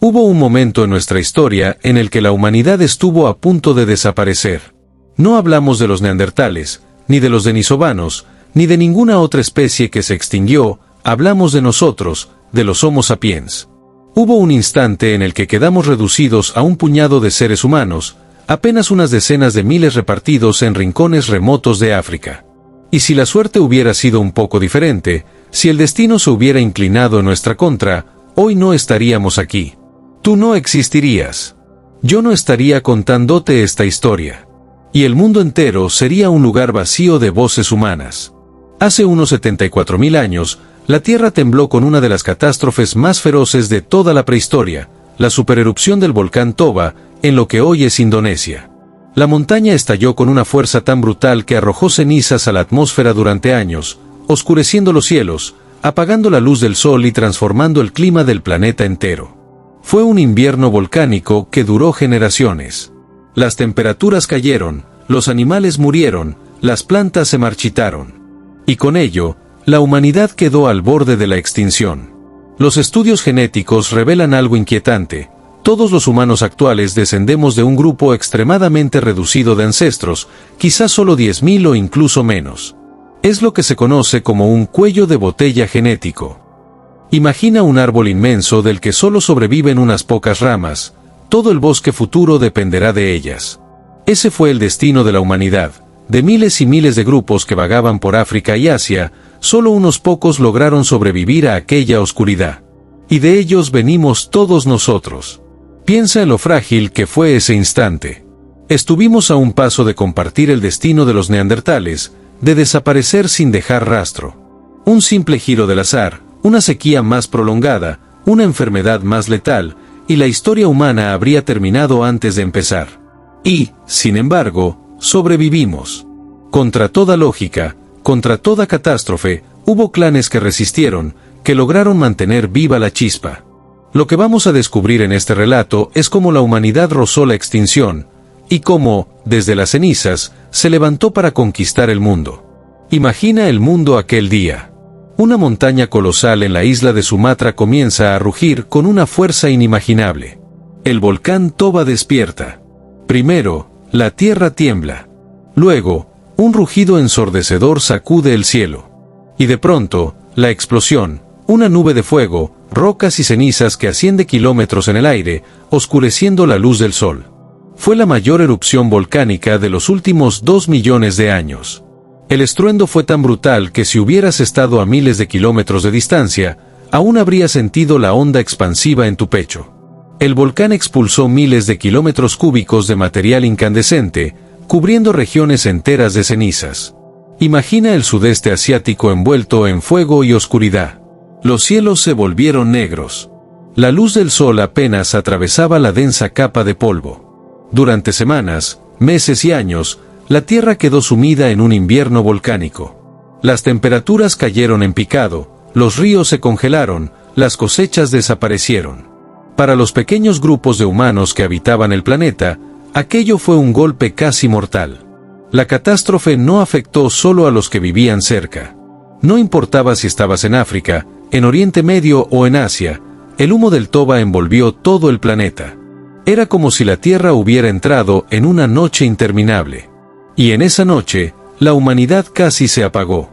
Hubo un momento en nuestra historia en el que la humanidad estuvo a punto de desaparecer. No hablamos de los neandertales, ni de los denisovanos, ni de ninguna otra especie que se extinguió, hablamos de nosotros, de los Homo sapiens. Hubo un instante en el que quedamos reducidos a un puñado de seres humanos, apenas unas decenas de miles repartidos en rincones remotos de África. Y si la suerte hubiera sido un poco diferente, si el destino se hubiera inclinado en nuestra contra, hoy no estaríamos aquí. Tú no existirías. Yo no estaría contándote esta historia. Y el mundo entero sería un lugar vacío de voces humanas. Hace unos 74.000 años, la Tierra tembló con una de las catástrofes más feroces de toda la prehistoria, la supererupción del volcán Toba, en lo que hoy es Indonesia. La montaña estalló con una fuerza tan brutal que arrojó cenizas a la atmósfera durante años, oscureciendo los cielos, apagando la luz del sol y transformando el clima del planeta entero. Fue un invierno volcánico que duró generaciones. Las temperaturas cayeron, los animales murieron, las plantas se marchitaron. Y con ello, la humanidad quedó al borde de la extinción. Los estudios genéticos revelan algo inquietante. Todos los humanos actuales descendemos de un grupo extremadamente reducido de ancestros, quizás solo 10.000 o incluso menos. Es lo que se conoce como un cuello de botella genético. Imagina un árbol inmenso del que solo sobreviven unas pocas ramas, todo el bosque futuro dependerá de ellas. Ese fue el destino de la humanidad, de miles y miles de grupos que vagaban por África y Asia, solo unos pocos lograron sobrevivir a aquella oscuridad. Y de ellos venimos todos nosotros. Piensa en lo frágil que fue ese instante. Estuvimos a un paso de compartir el destino de los neandertales, de desaparecer sin dejar rastro. Un simple giro del azar, una sequía más prolongada, una enfermedad más letal, y la historia humana habría terminado antes de empezar. Y, sin embargo, sobrevivimos. Contra toda lógica, contra toda catástrofe, hubo clanes que resistieron, que lograron mantener viva la chispa. Lo que vamos a descubrir en este relato es cómo la humanidad rozó la extinción, y cómo, desde las cenizas, se levantó para conquistar el mundo. Imagina el mundo aquel día. Una montaña colosal en la isla de Sumatra comienza a rugir con una fuerza inimaginable. El volcán Toba despierta. Primero, la tierra tiembla. Luego, un rugido ensordecedor sacude el cielo. Y de pronto, la explosión, una nube de fuego, rocas y cenizas que asciende kilómetros en el aire, oscureciendo la luz del sol. Fue la mayor erupción volcánica de los últimos 2 millones de años. El estruendo fue tan brutal que si hubieras estado a miles de kilómetros de distancia, aún habrías sentido la onda expansiva en tu pecho. El volcán expulsó miles de kilómetros cúbicos de material incandescente, cubriendo regiones enteras de cenizas. Imagina el sudeste asiático envuelto en fuego y oscuridad. Los cielos se volvieron negros. La luz del sol apenas atravesaba la densa capa de polvo. Durante semanas, meses y años, la Tierra quedó sumida en un invierno volcánico. Las temperaturas cayeron en picado, los ríos se congelaron, las cosechas desaparecieron. Para los pequeños grupos de humanos que habitaban el planeta, aquello fue un golpe casi mortal. La catástrofe no afectó solo a los que vivían cerca. No importaba si estabas en África, en Oriente Medio o en Asia, el humo del Toba envolvió todo el planeta. Era como si la Tierra hubiera entrado en una noche interminable. Y en esa noche, la humanidad casi se apagó.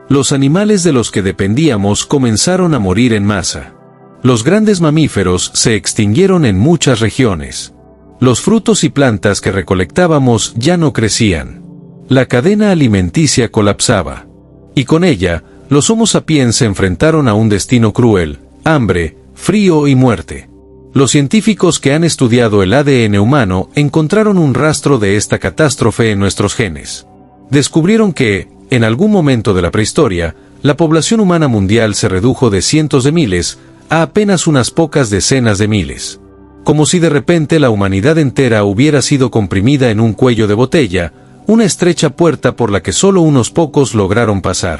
Los animales de los que dependíamos comenzaron a morir en masa. Los grandes mamíferos se extinguieron en muchas regiones. Los frutos y plantas que recolectábamos ya no crecían. La cadena alimenticia colapsaba. Y con ella, los Homo sapiens se enfrentaron a un destino cruel, hambre, frío y muerte. Los científicos que han estudiado el ADN humano encontraron un rastro de esta catástrofe en nuestros genes. Descubrieron que, en algún momento de la prehistoria, la población humana mundial se redujo de cientos de miles a apenas unas pocas decenas de miles. Como si de repente la humanidad entera hubiera sido comprimida en un cuello de botella, una estrecha puerta por la que solo unos pocos lograron pasar.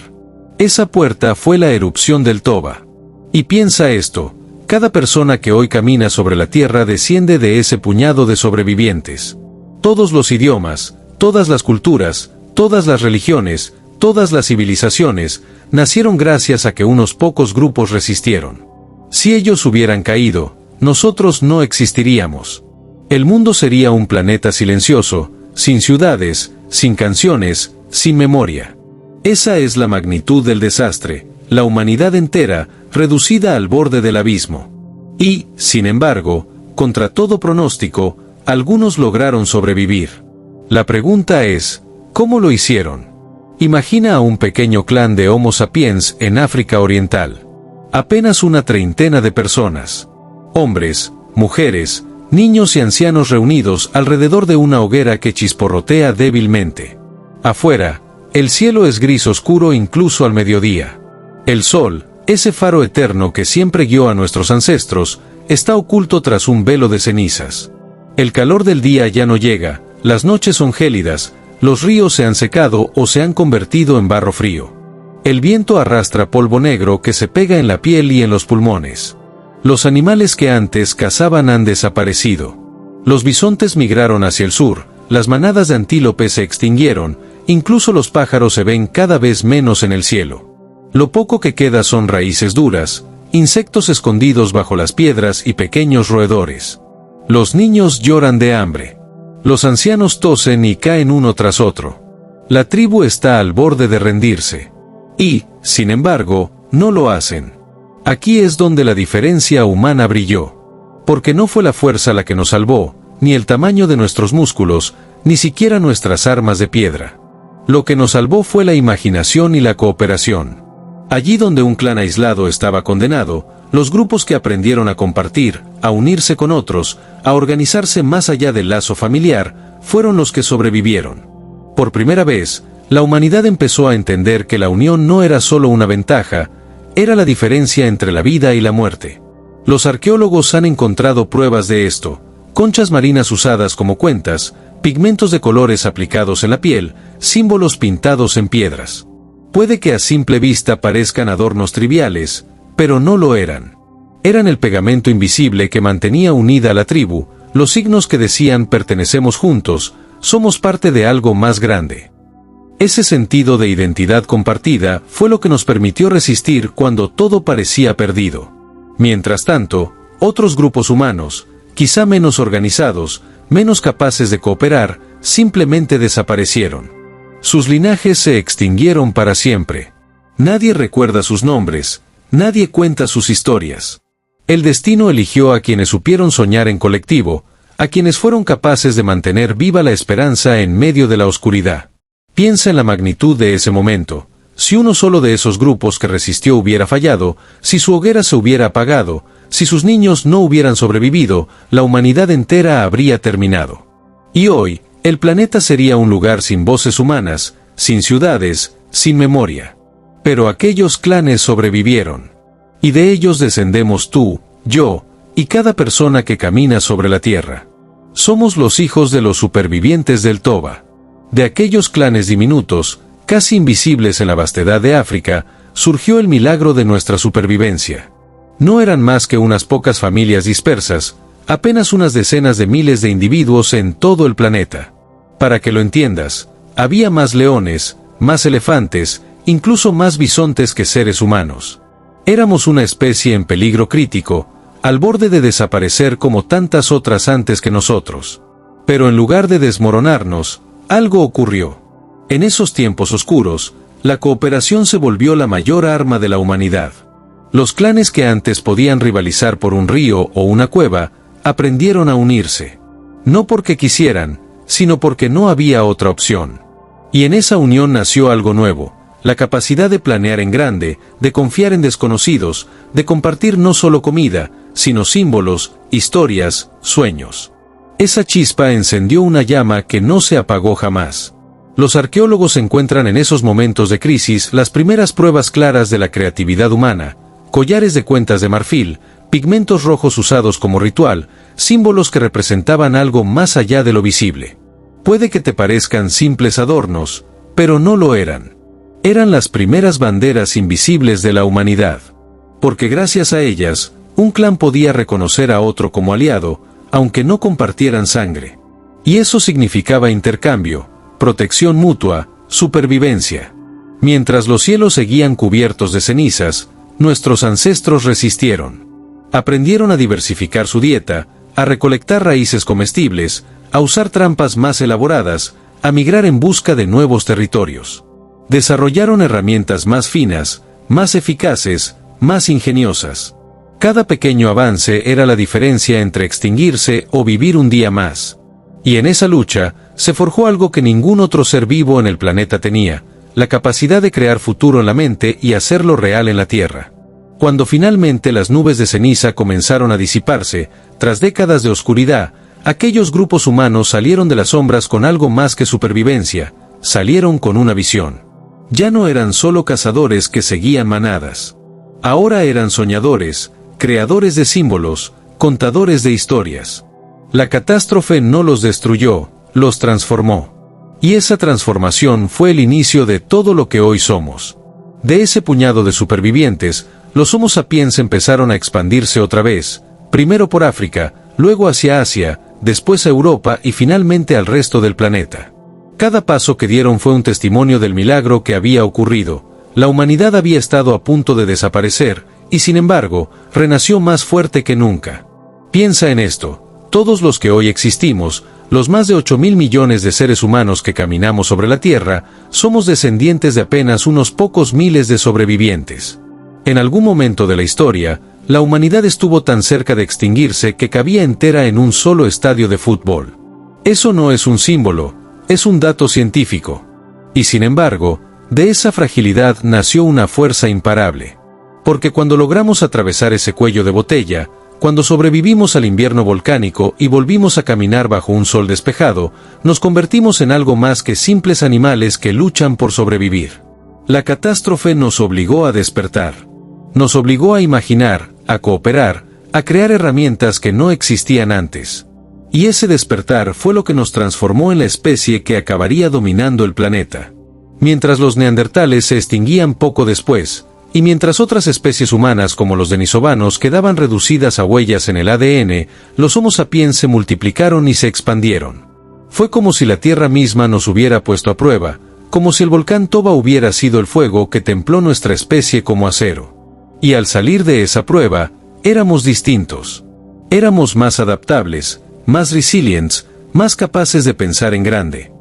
Esa puerta fue la erupción del Toba. Y piensa esto, cada persona que hoy camina sobre la Tierra desciende de ese puñado de sobrevivientes. Todos los idiomas, todas las culturas, todas las religiones, todas las civilizaciones, nacieron gracias a que unos pocos grupos resistieron. Si ellos hubieran caído, nosotros no existiríamos. El mundo sería un planeta silencioso, sin ciudades, sin canciones, sin memoria. Esa es la magnitud del desastre, la humanidad entera, reducida al borde del abismo. Y, sin embargo, contra todo pronóstico, algunos lograron sobrevivir. La pregunta es, ¿cómo lo hicieron? Imagina a un pequeño clan de Homo sapiens en África Oriental. Apenas una treintena de personas. Hombres, mujeres, niños y ancianos reunidos alrededor de una hoguera que chisporrotea débilmente. Afuera, el cielo es gris oscuro incluso al mediodía. El sol, ese faro eterno que siempre guió a nuestros ancestros, está oculto tras un velo de cenizas. El calor del día ya no llega, las noches son gélidas, los ríos se han secado o se han convertido en barro frío. El viento arrastra polvo negro que se pega en la piel y en los pulmones. Los animales que antes cazaban han desaparecido. Los bisontes migraron hacia el sur, las manadas de antílopes se extinguieron, incluso los pájaros se ven cada vez menos en el cielo. Lo poco que queda son raíces duras, insectos escondidos bajo las piedras y pequeños roedores. Los niños lloran de hambre. Los ancianos tosen y caen uno tras otro. La tribu está al borde de rendirse. Y, sin embargo, no lo hacen. Aquí es donde la diferencia humana brilló. Porque no fue la fuerza la que nos salvó, ni el tamaño de nuestros músculos, ni siquiera nuestras armas de piedra. Lo que nos salvó fue la imaginación y la cooperación. Allí donde un clan aislado estaba condenado, los grupos que aprendieron a compartir, a unirse con otros, a organizarse más allá del lazo familiar, fueron los que sobrevivieron. Por primera vez, la humanidad empezó a entender que la unión no era solo una ventaja, era la diferencia entre la vida y la muerte. Los arqueólogos han encontrado pruebas de esto, conchas marinas usadas como cuentas, pigmentos de colores aplicados en la piel, símbolos pintados en piedras. Puede que a simple vista parezcan adornos triviales, pero no lo eran. Eran el pegamento invisible que mantenía unida a la tribu, los signos que decían pertenecemos juntos, somos parte de algo más grande. Ese sentido de identidad compartida fue lo que nos permitió resistir cuando todo parecía perdido. Mientras tanto, otros grupos humanos, quizá menos organizados, menos capaces de cooperar, simplemente desaparecieron. Sus linajes se extinguieron para siempre. Nadie recuerda sus nombres, nadie cuenta sus historias. El destino eligió a quienes supieron soñar en colectivo, a quienes fueron capaces de mantener viva la esperanza en medio de la oscuridad. Piensa en la magnitud de ese momento. Si uno solo de esos grupos que resistió hubiera fallado, si su hoguera se hubiera apagado, si sus niños no hubieran sobrevivido, la humanidad entera habría terminado. Y hoy, el planeta sería un lugar sin voces humanas, sin ciudades, sin memoria. Pero aquellos clanes sobrevivieron. Y de ellos descendemos tú, yo, y cada persona que camina sobre la tierra. Somos los hijos de los supervivientes del Toba. De aquellos clanes diminutos, casi invisibles en la vastedad de África, surgió el milagro de nuestra supervivencia. No eran más que unas pocas familias dispersas, apenas unas decenas de miles de individuos en todo el planeta. Para que lo entiendas, había más leones, más elefantes, incluso más bisontes que seres humanos. Éramos una especie en peligro crítico, al borde de desaparecer como tantas otras antes que nosotros. Pero en lugar de desmoronarnos, algo ocurrió. En esos tiempos oscuros, la cooperación se volvió la mayor arma de la humanidad. Los clanes que antes podían rivalizar por un río o una cueva, aprendieron a unirse. No porque quisieran, sino porque no había otra opción. Y en esa unión nació algo nuevo, la capacidad de planear en grande, de confiar en desconocidos, de compartir no solo comida, sino símbolos, historias, sueños. Esa chispa encendió una llama que no se apagó jamás. Los arqueólogos encuentran en esos momentos de crisis las primeras pruebas claras de la creatividad humana, collares de cuentas de marfil, pigmentos rojos usados como ritual, símbolos que representaban algo más allá de lo visible. Puede que te parezcan simples adornos, pero no lo eran. Eran las primeras banderas invisibles de la humanidad. Porque gracias a ellas, un clan podía reconocer a otro como aliado, aunque no compartieran sangre. Y eso significaba intercambio, protección mutua, supervivencia. Mientras los cielos seguían cubiertos de cenizas, nuestros ancestros resistieron. Aprendieron a diversificar su dieta, a recolectar raíces comestibles, a usar trampas más elaboradas, a migrar en busca de nuevos territorios. Desarrollaron herramientas más finas, más eficaces, más ingeniosas. Cada pequeño avance era la diferencia entre extinguirse o vivir un día más. Y en esa lucha, se forjó algo que ningún otro ser vivo en el planeta tenía, la capacidad de crear futuro en la mente y hacerlo real en la Tierra. Cuando finalmente las nubes de ceniza comenzaron a disiparse, tras décadas de oscuridad, aquellos grupos humanos salieron de las sombras con algo más que supervivencia, salieron con una visión. Ya no eran solo cazadores que seguían manadas. Ahora eran soñadores, creadores de símbolos, contadores de historias. La catástrofe no los destruyó, los transformó. Y esa transformación fue el inicio de todo lo que hoy somos. De ese puñado de supervivientes, los Homo sapiens empezaron a expandirse otra vez, primero por África, luego hacia Asia, después a Europa y finalmente al resto del planeta. Cada paso que dieron fue un testimonio del milagro que había ocurrido. La humanidad había estado a punto de desaparecer, y sin embargo, renació más fuerte que nunca. Piensa en esto, todos los que hoy existimos, los más de 8.000 millones de seres humanos que caminamos sobre la Tierra, somos descendientes de apenas unos pocos miles de sobrevivientes. En algún momento de la historia, la humanidad estuvo tan cerca de extinguirse que cabía entera en un solo estadio de fútbol. Eso no es un símbolo, es un dato científico. Y sin embargo, de esa fragilidad nació una fuerza imparable. Porque cuando logramos atravesar ese cuello de botella, cuando sobrevivimos al invierno volcánico y volvimos a caminar bajo un sol despejado, nos convertimos en algo más que simples animales que luchan por sobrevivir. La catástrofe nos obligó a despertar. Nos obligó a imaginar, a cooperar, a crear herramientas que no existían antes. Y ese despertar fue lo que nos transformó en la especie que acabaría dominando el planeta. Mientras los neandertales se extinguían poco después, y mientras otras especies humanas como los denisovanos quedaban reducidas a huellas en el ADN, los Homo sapiens se multiplicaron y se expandieron. Fue como si la Tierra misma nos hubiera puesto a prueba, como si el volcán Toba hubiera sido el fuego que templó nuestra especie como acero. Y al salir de esa prueba, éramos distintos. Éramos más adaptables, más resilientes, más capaces de pensar en grande.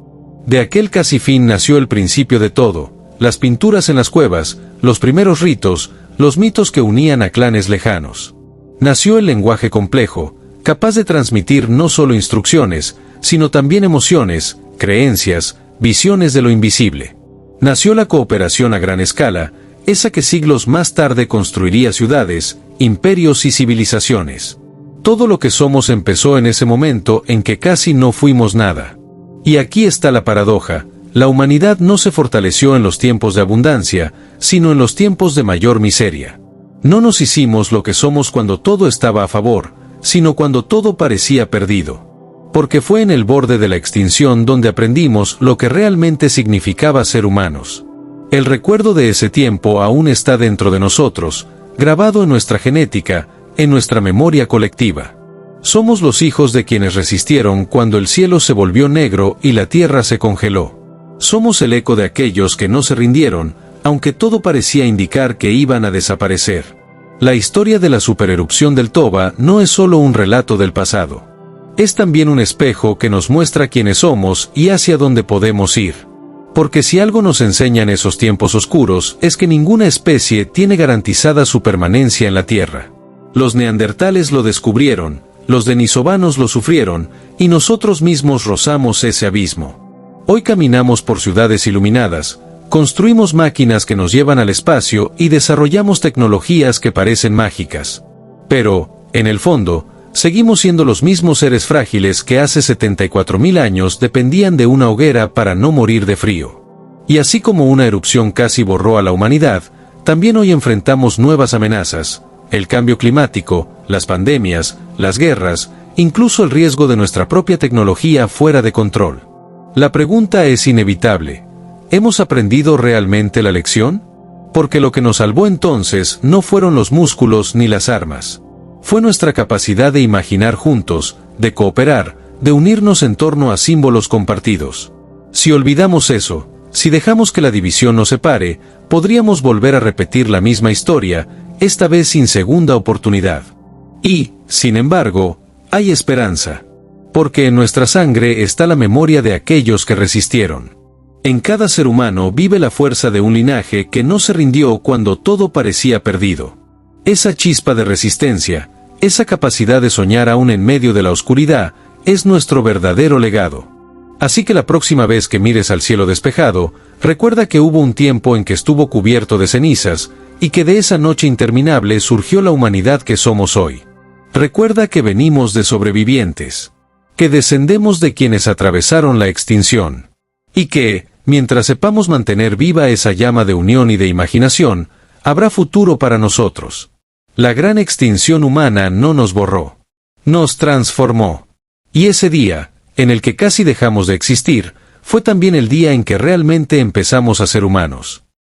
De aquel casi fin nació el principio de todo, las pinturas en las cuevas, los primeros ritos, los mitos que unían a clanes lejanos. Nació el lenguaje complejo, capaz de transmitir no solo instrucciones, sino también emociones, creencias, visiones de lo invisible. Nació la cooperación a gran escala, esa que siglos más tarde construiría ciudades, imperios y civilizaciones. Todo lo que somos empezó en ese momento en que casi no fuimos nada. Y aquí está la paradoja, la humanidad no se fortaleció en los tiempos de abundancia, sino en los tiempos de mayor miseria. No nos hicimos lo que somos cuando todo estaba a favor, sino cuando todo parecía perdido. Porque fue en el borde de la extinción donde aprendimos lo que realmente significaba ser humanos. El recuerdo de ese tiempo aún está dentro de nosotros, grabado en nuestra genética, en nuestra memoria colectiva. Somos los hijos de quienes resistieron cuando el cielo se volvió negro y la tierra se congeló. Somos el eco de aquellos que no se rindieron, aunque todo parecía indicar que iban a desaparecer. La historia de la supererupción del Toba no es solo un relato del pasado. Es también un espejo que nos muestra quiénes somos y hacia dónde podemos ir. Porque si algo nos enseñan esos tiempos oscuros es que ninguna especie tiene garantizada su permanencia en la Tierra. Los neandertales lo descubrieron, los denisovanos lo sufrieron, y nosotros mismos rozamos ese abismo. Hoy caminamos por ciudades iluminadas, construimos máquinas que nos llevan al espacio y desarrollamos tecnologías que parecen mágicas. Pero, en el fondo, seguimos siendo los mismos seres frágiles que hace 74.000 años dependían de una hoguera para no morir de frío. Y así como una erupción casi borró a la humanidad, también hoy enfrentamos nuevas amenazas, el cambio climático, las pandemias, las guerras, incluso el riesgo de nuestra propia tecnología fuera de control. La pregunta es inevitable. ¿Hemos aprendido realmente la lección? Porque lo que nos salvó entonces no fueron los músculos ni las armas. Fue nuestra capacidad de imaginar juntos, de cooperar, de unirnos en torno a símbolos compartidos. Si olvidamos eso, si dejamos que la división nos separe, podríamos volver a repetir la misma historia, esta vez sin segunda oportunidad. Y, sin embargo, hay esperanza. Porque en nuestra sangre está la memoria de aquellos que resistieron. En cada ser humano vive la fuerza de un linaje que no se rindió cuando todo parecía perdido. Esa chispa de resistencia, esa capacidad de soñar aún en medio de la oscuridad, es nuestro verdadero legado. Así que la próxima vez que mires al cielo despejado, recuerda que hubo un tiempo en que estuvo cubierto de cenizas, y que de esa noche interminable surgió la humanidad que somos hoy. Recuerda que venimos de sobrevivientes, que descendemos de quienes atravesaron la extinción, y que, mientras sepamos mantener viva esa llama de unión y de imaginación, habrá futuro para nosotros. La gran extinción humana no nos borró, nos transformó. Y ese día, en el que casi dejamos de existir, fue también el día en que realmente empezamos a ser humanos.